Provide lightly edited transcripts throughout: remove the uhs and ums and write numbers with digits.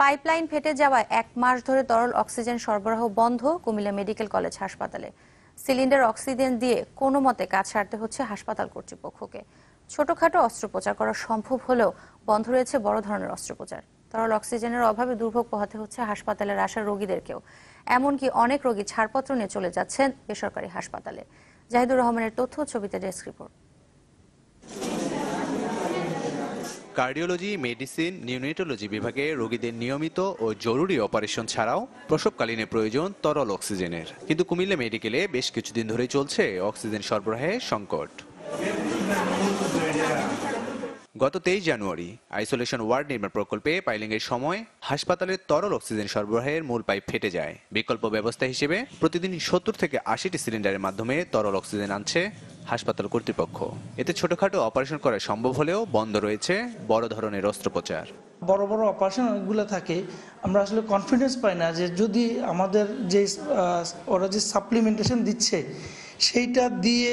Pipeline ফেটে যাওয়ায় 1 মাস ধরে তরল অক্সিজেন সরবরাহ বন্ধ কুমিল্লা মেডিকেল কলেজ হাসপাতালে। সিলিন্ডার অক্সিজেন দিয়ে কোনো মতে কাজ সারতে হচ্ছে হাসপাতাল কর্তৃপক্ষকে। ছোটখাটো অস্ত্রোপচার করা সম্ভব হলেও বন্ধ রয়েছে বড় ধরনের অস্ত্রোপচার। তরল অক্সিজেনের অভাবে দুর্ভোগ পোহাতে হচ্ছে হাসপাতালের আসা রোগীদেরকেও। এমনকি অনেক রোগী ছাড়পত্র নিয়ে চলে যাচ্ছেন বেসরকারি হাসপাতালে। জাহিদুর রহমানের তথ্য, ছবিতে ডেস্ক রিপোর্ট। কার্ডিওলজি, মেডিসিন, নিউনেটোলজি বিভাগে রোগীদের নিয়মিত ও জরুরি অপারেশন ছাড়াও প্রসবকালীনে প্রয়োজন তরল অক্সিজেনের। কিন্তু কুমিল্লা মেডিকেলে বেশ কিছুদিন ধরেই চলছে অক্সিজেন সরবরাহে সংকট। গত 23 জানুয়ারি আইসোলেশন ওয়ার্ড নির্মাণ প্রকল্পে পাইলিংয়ের সময় হাসপাতালের তরল অক্সিজেন সরবরাহের মূল পাইপ ফেটে যায়। বিকল্প ব্যবস্থা হিসেবে প্রতিদিন 70 থেকে 80টি সিলিন্ডারের মাধ্যমে তরল অক্সিজেন আনছে হাসপাতাল কর্তৃপক্ষ। এতে ছোটখাটো অপারেশন করা সম্ভব হলেও বন্ধ রয়েছে বড় ধরনের অস্ত্রোপচার। বড় বড় অপারেশন অনেকগুলো থাকে, আমরা আসলে কনফিডেন্স পাই না যে যদি আমাদের যে ওরা যে সাপ্লিমেন্টেশন দিচ্ছে সেইটা দিয়ে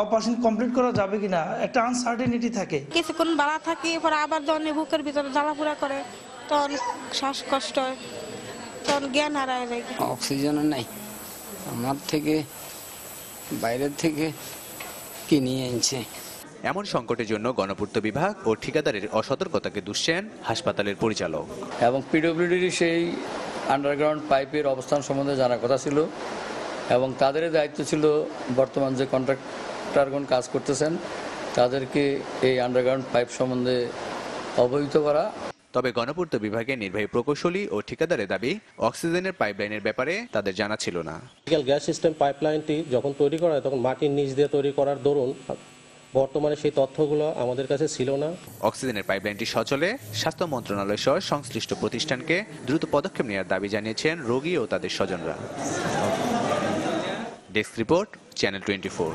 অপারেশন কমপ্লিট করা যাবে কিনা একটা আনসার্টেনিটি থাকে। কিছুক্ষণ বাড়া থাকি, পরে আবার যখন বুকের ভিতরে জ্বালাপোড়া করে তখন শ্বাসকষ্ট হয়, তখন জ্ঞান হারায় যায়। অক্সিজেনও নাই, আমার থেকে বাইরের থেকে কিনে এনেছে। এমন সংকটের জন্য গণপূর্ত বিভাগ ও ঠিকাদারের অসতর্কতাকে দুষছেন হাসপাতালের পরিচালক। এবং পিডব্লিউডির সেই আন্ডারগ্রাউন্ড পাইপের অবস্থান সম্বন্ধে জানার কথা ছিল এবং তাদেরই দায়িত্ব ছিল বর্তমান যে কন্ট্রাক্টরগণ কাজ করতেছেন তাদেরকে এই আন্ডারগ্রাউন্ড পাইপ সম্বন্ধে অবহিত করা। তবে গণপূর্ত বিভাগের নির্বাহী প্রকৌশলী ও ঠিকাদারের দাবি, অক্সিজেনের পাইপলাইনের ব্যাপারে তাদের জানা ছিল না। গ্যাস সিস্টেম পাইপলাইনটি যখন তৈরি করা হয় তখন মাটির নিচ দিয়ে তৈরি করার দরুন বর্তমানে সেই তথ্যগুলো আমাদের কাছে ছিল না। অক্সিজেনের পাইপলাইনটি সচলে স্বাস্থ্য মন্ত্রণালয় সহ সংশ্লিষ্ট প্রতিষ্ঠানকে দ্রুত পদক্ষেপ নেওয়ার দাবি জানিয়েছেন রোগী ও তাদের স্বজনরা। Desk report, channel 24।